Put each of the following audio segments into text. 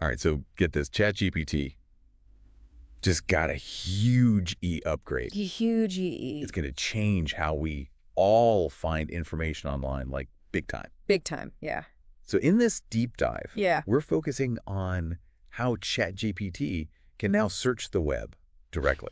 All right, so get this. ChatGPT just got a huge upgrade. Huge It's going to change how we all find information online, like big time. Big time, yeah. So in this deep dive, Yeah. we're focusing on how ChatGPT can now search the web directly.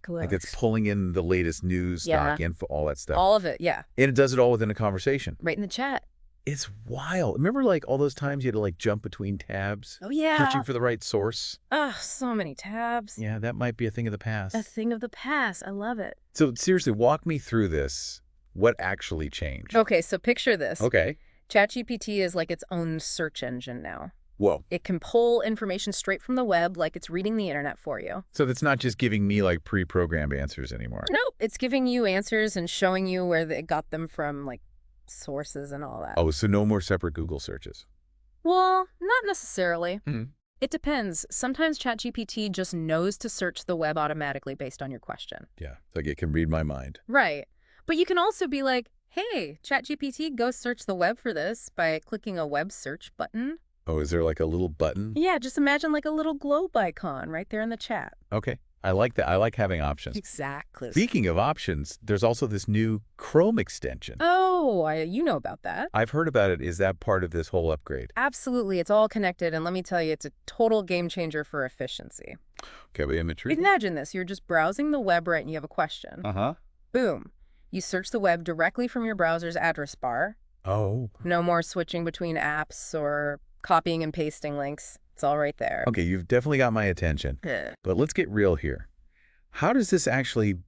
Like it's pulling in the latest news, stock info, all that stuff. All of it, yeah. And it does it all within a conversation. Right in the chat. It's wild. Remember like all those times you had to like jump between tabs? Oh, yeah. Searching for the right source? Oh, so many tabs. Yeah, that might be a thing of the past. A thing of the past. I love it. So seriously, walk me through this. What actually changed? Okay, so picture this. Okay. ChatGPT is like its own search engine now. Whoa. It can pull information straight from the web like it's reading the internet for you. So that's not just giving me like pre-programmed answers anymore. Nope. It's giving you answers and showing you where it got them from, like sources and all that. Oh, so no more separate Google searches. Well, not necessarily. Hmm. It depends. Sometimes ChatGPT just knows to search the web automatically based on your question. Yeah, like it can read my mind. Right. But you can also be like, hey, ChatGPT, go search the web for this by clicking a web search button. Oh, is there like a little button? Yeah, just imagine like a little globe icon right there in the chat. Okay. I like that. I like having options. Exactly. Speaking of options, there's also this new Chrome extension. Oh, you know about that. I've heard about it. Is that part of this whole upgrade? Absolutely. It's all connected. And let me tell you, it's a total game changer for efficiency. Okay, but imagery. Imagine this. You're just browsing the web, right, and you have a question. Uh-huh. Boom. You search the web directly from your browser's address bar. Oh. No more switching between apps or copying and pasting links. It's all right there. Okay, you've definitely got my attention. But let's get real here. How does this actually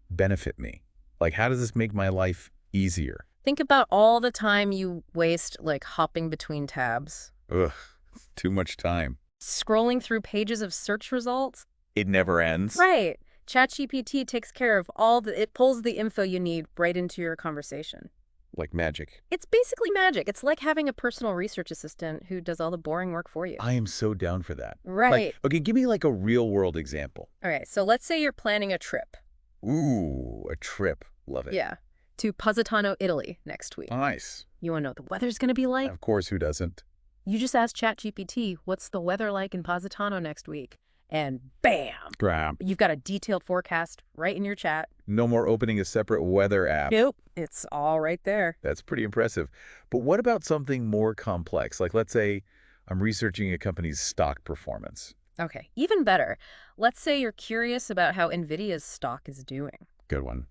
benefit me? Like, how does this make my life easier? Think about all the time you waste, like, hopping between tabs. Ugh, too much time. Scrolling through pages of search results. It never ends. Right. ChatGPT takes care of it pulls the info you need right into your conversation. Like magic. It's basically magic. It's like having a personal research assistant who does all the boring work for you. I am so down for that. Right. Like, okay, give me like a real world example. All right, so let's say you're planning a trip. Ooh, a trip. Love it. Yeah, to Positano, Italy next week. Nice. You want to know what the weather's going to be like? Of course, who doesn't? You just ask ChatGPT, what's the weather like in Positano next week? And bam! Grab. You've got a detailed forecast right in your chat. No more opening a separate weather app. Nope. It's all right there. That's pretty impressive. But what about something more complex? Like, let's say I'm researching a company's stock performance. Okay, even better. Let's say you're curious about how NVIDIA's stock is doing. Good one.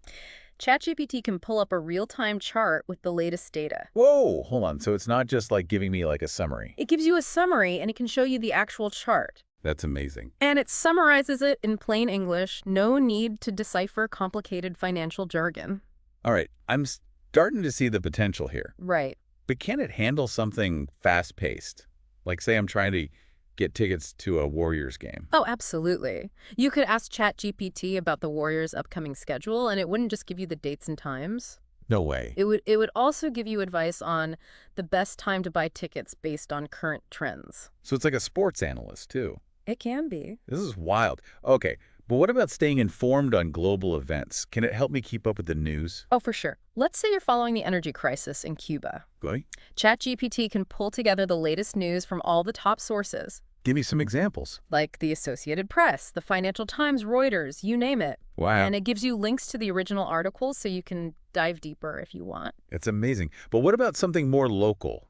ChatGPT can pull up a real-time chart with the latest data. Whoa, hold on. So it's not just like giving me like a summary. It gives you a summary, and it can show you the actual chart. That's amazing. And it summarizes it in plain English. No need to decipher complicated financial jargon. All right, I'm starting to see the potential here. Right. But can it handle something fast-paced? Like, say I'm trying to get tickets to a Warriors game. Oh, absolutely. You could ask ChatGPT about the Warriors' upcoming schedule, and it wouldn't just give you the dates and times. No way. It would also give you advice on the best time to buy tickets based on current trends. So it's like a sports analyst, too. It can be. This is wild. Okay, but what about staying informed on global events? Can it help me keep up with the news? Oh, for sure. Let's say you're following the energy crisis in Cuba. Good. ChatGPT can pull together the latest news from all the top sources. Give me some examples. Like the Associated Press, the Financial Times, Reuters, you name it. Wow. And it gives you links to the original articles so you can dive deeper if you want. It's amazing. But what about something more local?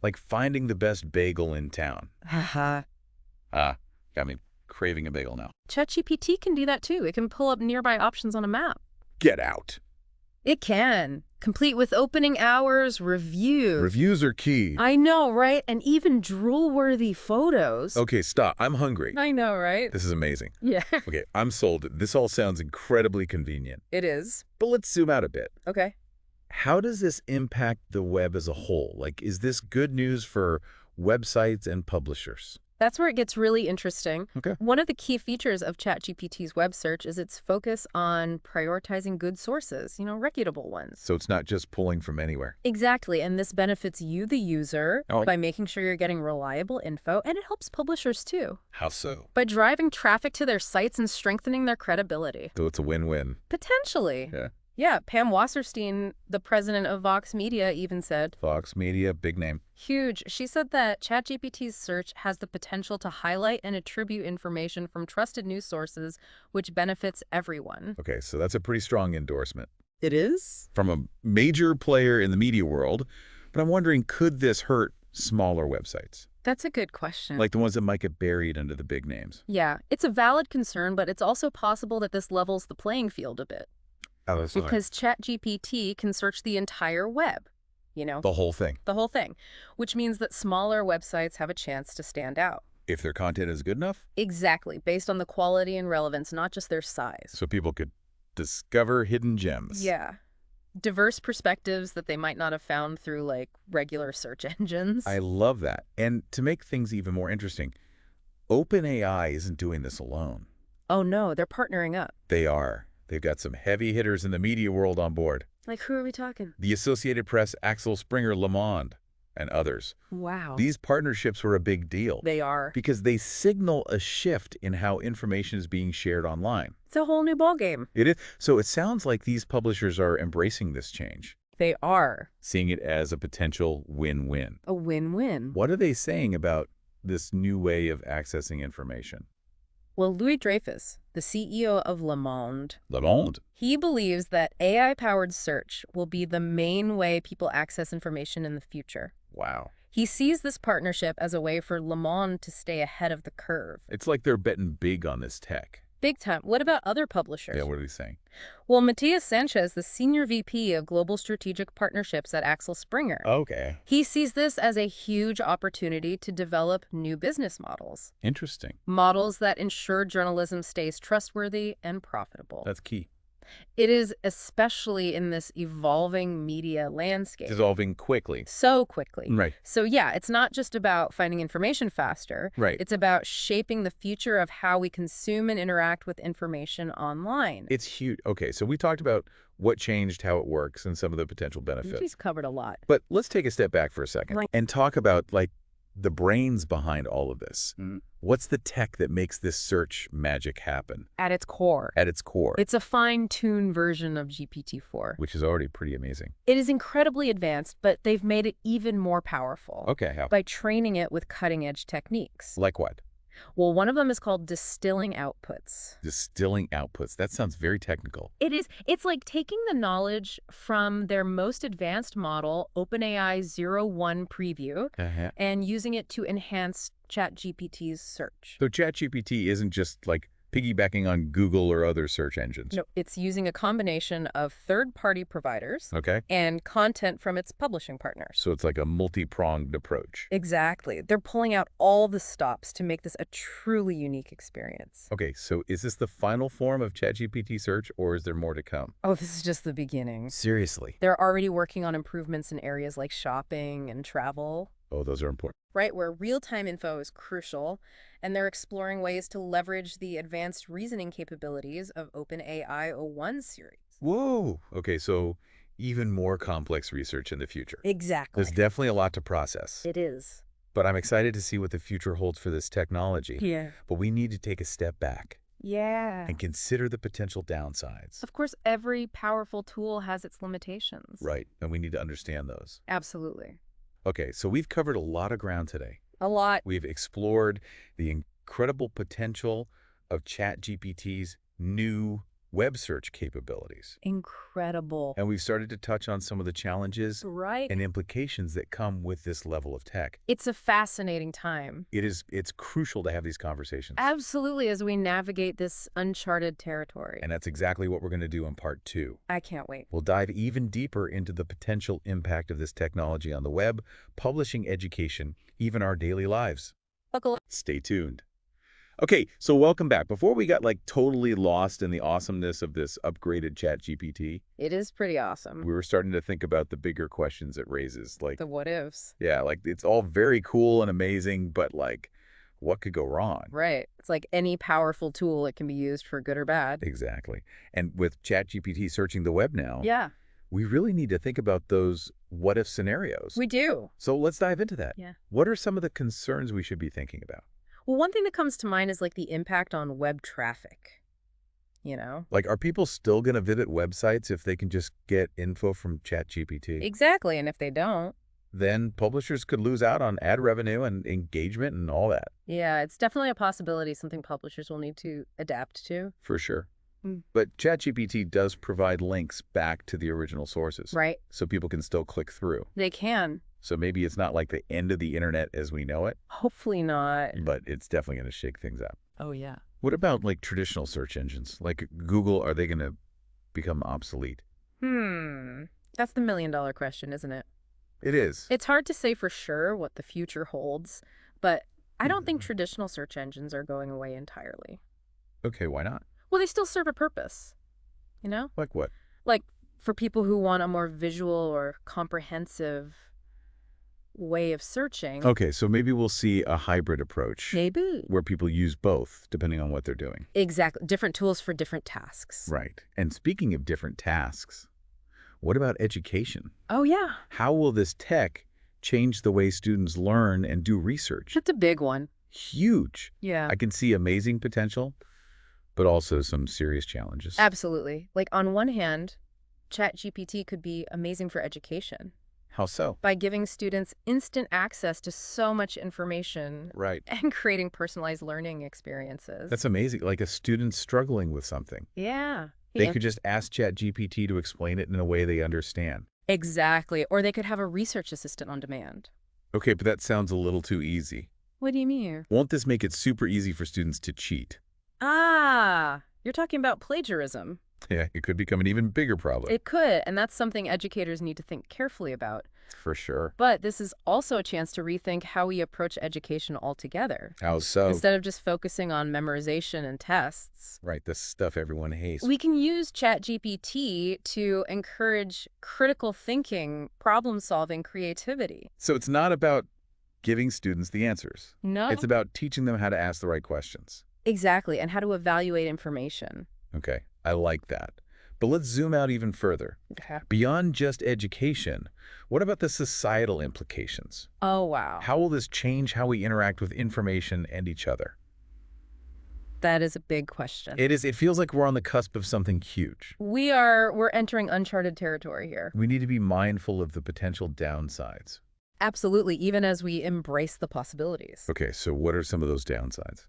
Like finding the best bagel in town? Haha. Got me craving a bagel now. ChatGPT can do that too. It can pull up nearby options on a map. Get out. It can. Complete with opening hours, reviews. Reviews are key. I know, right? And even drool-worthy photos. Okay, stop. I'm hungry. I know, right? This is amazing. Yeah. Okay, I'm sold. This all sounds incredibly convenient. It is. But let's zoom out a bit. Okay. How does this impact the web as a whole? Like, is this good news for websites and publishers? That's where it gets really interesting. Okay. One of the key features of ChatGPT's web search is its focus on prioritizing good sources, reputable ones. So it's not just pulling from anywhere. Exactly, and this benefits you, the user, by making sure you're getting reliable info, and it helps publishers too. How so? By driving traffic to their sites and strengthening their credibility. So it's a win-win. Potentially. Yeah. Pam Wasserstein, the president of Vox Media, even said, Vox Media, big name. Huge. She said that ChatGPT's search has the potential to highlight and attribute information from trusted news sources, which benefits everyone. Okay, so that's a pretty strong endorsement. It is? From a major player in the media world, but I'm wondering, could this hurt smaller websites? That's a good question. Like the ones that might get buried under the big names. Yeah, it's a valid concern, but it's also possible that this levels the playing field a bit. Oh, that's because ChatGPT can search the entire web, the whole thing. the whole thing, which means that smaller websites have a chance to stand out. If their content is good enough? Exactly, based on the quality and relevance, not just their size. So people could discover hidden gems. Yeah. Diverse perspectives that they might not have found through, like, regular search engines. I love that. And to make things even more interesting, OpenAI isn't doing this alone. Oh, no, they're partnering up. They are. They've got some heavy hitters in the media world on board. Like, who are we talking? The Associated Press, Axel Springer, Le Monde, and others. Wow. These partnerships were a big deal. They are. Because they signal a shift in how information is being shared online. It's a whole new ballgame. It is. So it sounds like these publishers are embracing this change. They are. Seeing it as a potential win-win. A win-win. What are they saying about this new way of accessing information? Well, Louis Dreyfus, the CEO of Le Monde, He believes that AI-powered search will be the main way people access information in the future. Wow. He sees this partnership as a way for Le Monde to stay ahead of the curve. It's like they're betting big on this tech. Big time. What about other publishers? Yeah, what are they saying? Well, Matthias Sanchez, the Senior VP of Global Strategic Partnerships at Axel Springer. Okay. He sees this as a huge opportunity to develop new business models. Interesting. Models that ensure journalism stays trustworthy and profitable. That's key. It is especially in this evolving media landscape. Dissolving quickly. So quickly. Right. So yeah, it's not just about finding information faster. Right. It's about shaping the future of how we consume and interact with information online. It's huge. Okay, so we talked about what changed, how it works, and some of the potential benefits. She's covered a lot. But let's take a step back for a second and talk about, the brains behind all of this. What's the tech that makes this search magic happen? At its core. At its core. It's a fine-tuned version of GPT-4. Which is already pretty amazing. It is incredibly advanced, but they've made it even more powerful. Okay, how? By training it with cutting-edge techniques. Like what? Well, one of them is called distilling outputs. Distilling outputs. That sounds very technical. It is. It's like taking the knowledge from their most advanced model, OpenAI 01 preview, and using it to enhance ChatGPT's search. So ChatGPT isn't just piggybacking on Google or other search engines. No, it's using a combination of third-party providers and content from its publishing partners. So it's like a multi-pronged approach. Exactly. They're pulling out all the stops to make this a truly unique experience. Okay, so is this the final form of ChatGPT search, or is there more to come? Oh, this is just the beginning. Seriously? They're already working on improvements in areas like shopping and travel. Oh, those are important. Right, where real-time info is crucial, and they're exploring ways to leverage the advanced reasoning capabilities of OpenAI 01 series. Whoa! Okay, so even more complex research in the future. Exactly. There's definitely a lot to process. It is. But I'm excited to see what the future holds for this technology. Yeah. But we need to take a step back. Yeah. And consider the potential downsides. Of course, every powerful tool has its limitations. Right, and we need to understand those. Absolutely. Okay, so we've covered a lot of ground today. A lot. We've explored the incredible potential of ChatGPT's new web search capabilities. Incredible. And we've started to touch on some of the challenges and implications that come with this level of tech. It's a fascinating time. It's crucial to have these conversations. Absolutely, as we navigate this uncharted territory. And that's exactly what we're going to do in part 2. I can't wait. We'll dive even deeper into the potential impact of this technology on the web, publishing, education, even our daily lives. Buckle up. Stay tuned. Okay, so welcome back. Before we got totally lost in the awesomeness of this upgraded ChatGPT, it is pretty awesome. we were starting to think about the bigger questions it raises, the what ifs. Yeah, it's all very cool and amazing, but what could go wrong? Right. It's like any powerful tool, it can be used for good or bad. Exactly. And with ChatGPT searching the web now, yeah, we really need to think about those what if scenarios. We do. So let's dive into that. Yeah. What are some of the concerns we should be thinking about? Well, one thing that comes to mind is the impact on web traffic, Are people still going to visit websites if they can just get info from ChatGPT? Exactly. And if they don't, then publishers could lose out on ad revenue and engagement and all that. Yeah, it's definitely a possibility, something publishers will need to adapt to. For sure. But ChatGPT does provide links back to the original sources. Right. So people can still click through. They can. So maybe it's not like the end of the internet as we know it. Hopefully not. But it's definitely going to shake things up. Oh, yeah. What about like traditional search engines? Like Google, are they going to become obsolete? That's the million-dollar question, isn't it? It is. It's hard to say for sure what the future holds, but I don't think traditional search engines are going away entirely. Okay, why not? Well, they still serve a purpose, you know? Like what? Like for people who want a more visual or comprehensive way of searching. Okay, so maybe we'll see a hybrid approach. Maybe. Where people use both, depending on what they're doing. Exactly. Different tools for different tasks. Right. And speaking of different tasks, what about education? Oh, yeah. How will this tech change the way students learn and do research? That's a big one. Huge. Yeah. I can see amazing potential, but also some serious challenges. Absolutely. Like on one hand, ChatGPT could be amazing for education. How so? By giving students instant access to so much information. Right. And creating personalized learning experiences. That's amazing. Like a student struggling with something. Yeah. They could just ask ChatGPT to explain it in a way they understand. Exactly. Or they could have a research assistant on demand. Okay, but that sounds a little too easy. What do you mean? Won't this make it super easy for students to cheat? Ah, you're talking about plagiarism. Yeah, it could become an even bigger problem. It could, and that's something educators need to think carefully about. For sure. But this is also a chance to rethink how we approach education altogether. How so? Instead of just focusing on memorization and tests. Right, the stuff everyone hates. We can use ChatGPT to encourage critical thinking, problem-solving, creativity. So it's not about giving students the answers. No. It's about teaching them how to ask the right questions. Exactly, and how to evaluate information. Okay, I like that. But let's zoom out even further. Okay. Beyond just education, what about the societal implications? Oh, wow. How will this change how we interact with information and each other? That is a big question. It is. It feels like we're on the cusp of something huge. We're entering uncharted territory here. We need to be mindful of the potential downsides. Absolutely, even as we embrace the possibilities. Okay, so what are some of those downsides?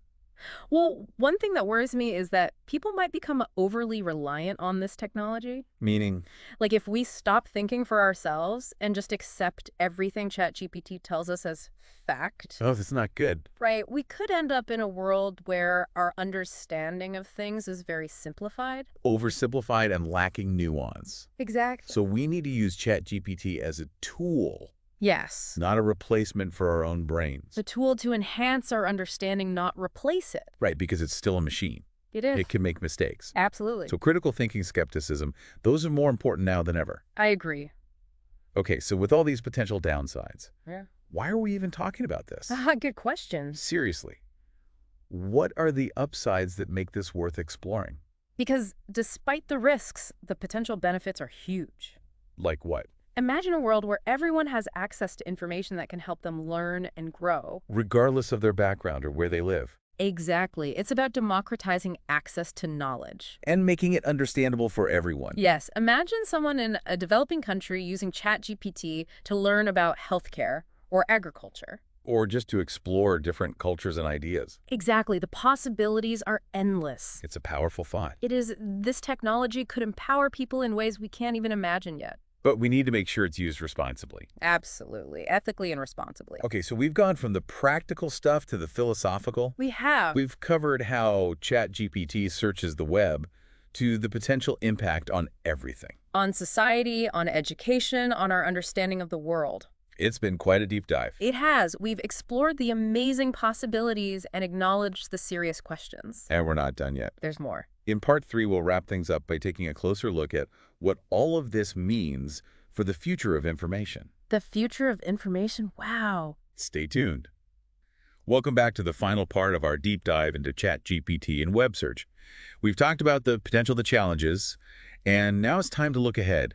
Well, one thing that worries me is that people might become overly reliant on this technology. Meaning? Like if we stop thinking for ourselves and just accept everything ChatGPT tells us as fact. Oh, that's not good. Right. We could end up in a world where our understanding of things is very simplified. Oversimplified and lacking nuance. Exactly. So we need to use ChatGPT as a tool. Yes. Not a replacement for our own brains. A tool to enhance our understanding, not replace it. Right, because it's still a machine. It is. It can make mistakes. Absolutely. So critical thinking, skepticism, those are more important now than ever. I agree. Okay, so with all these potential downsides, Yeah. why are we even talking about this? Good question. Seriously, what are the upsides that make this worth exploring? Because despite the risks, the potential benefits are huge. Like what? Imagine a world where everyone has access to information that can help them learn and grow. Regardless of their background or where they live. Exactly. It's about democratizing access to knowledge. And making it understandable for everyone. Yes. Imagine someone in a developing country using ChatGPT to learn about healthcare or agriculture. Or just to explore different cultures and ideas. Exactly. The possibilities are endless. It's a powerful thought. It is. This technology could empower people in ways we can't even imagine yet. But we need to make sure it's used responsibly. Absolutely. Ethically and responsibly. Okay, so we've gone from the practical stuff to the philosophical. We have. We've covered how ChatGPT searches the web to the potential impact on everything. On society, on education, on our understanding of the world. It's been quite a deep dive. It has. We've explored the amazing possibilities and acknowledged the serious questions. And we're not done yet. There's more. In part 3, we'll wrap things up by taking a closer look at what all of this means for the future of information. The future of information? Wow. Stay tuned. Welcome back to the final part of our deep dive into ChatGPT and web search. We've talked about the potential, the challenges, and now it's time to look ahead.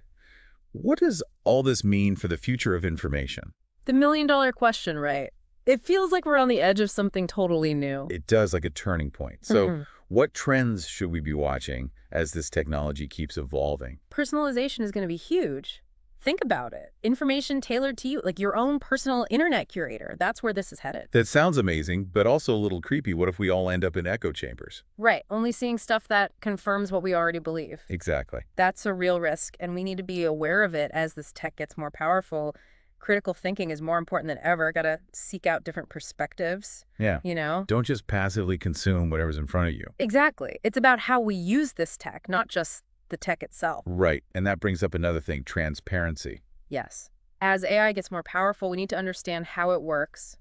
What does all this mean for the future of information? The million-dollar question, right? It feels like we're on the edge of something totally new. It does, like a turning point. So what trends should we be watching as this technology keeps evolving? Personalization is going to be huge. Think about it. Information tailored to you, like your own personal internet curator. That's where this is headed. That sounds amazing, but also a little creepy. What if we all end up in echo chambers? Right. Only seeing stuff that confirms what we already believe. Exactly. That's a real risk, and we need to be aware of it as this tech gets more powerful. Critical thinking is more important than ever. Got to seek out different perspectives, Yeah. you know? Don't just passively consume whatever's in front of you. Exactly. It's about how we use this tech, not just the tech itself. Right. And that brings up another thing, transparency. Yes. As AI gets more powerful, we need to understand how it works,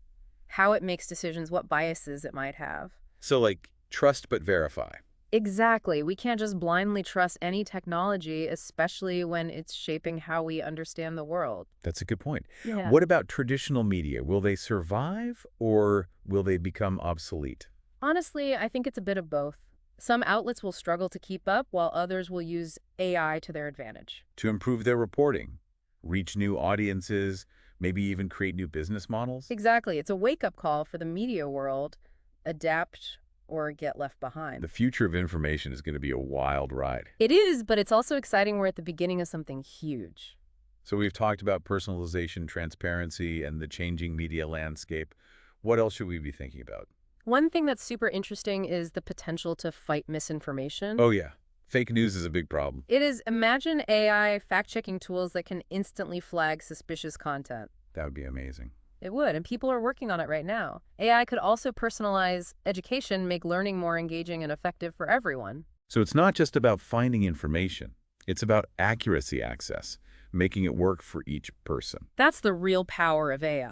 how it makes decisions, what biases it might have. So like trust but verify. Exactly. We can't just blindly trust any technology, especially when it's shaping how we understand the world. That's a good point. Yeah. What about traditional media? Will they survive or will they become obsolete? Honestly, I think it's a bit of both. Some outlets will struggle to keep up, while others will use AI to their advantage. To improve their reporting, reach new audiences, maybe even create new business models? Exactly. It's a wake-up call for the media world. Adapt or get left behind. The future of information is going to be a wild ride. It is, but it's also exciting. We're at the beginning of something huge. So we've talked about personalization, transparency, and the changing media landscape. What else should we be thinking about? One thing that's super interesting is the potential to fight misinformation. Oh, yeah. Fake news is a big problem. It is, imagine AI fact-checking tools that can instantly flag suspicious content. That would be amazing. It would, and people are working on it right now. AI could also personalize education, make learning more engaging and effective for everyone. So it's not just about finding information. It's about accuracy access, making it work for each person. That's the real power of AI.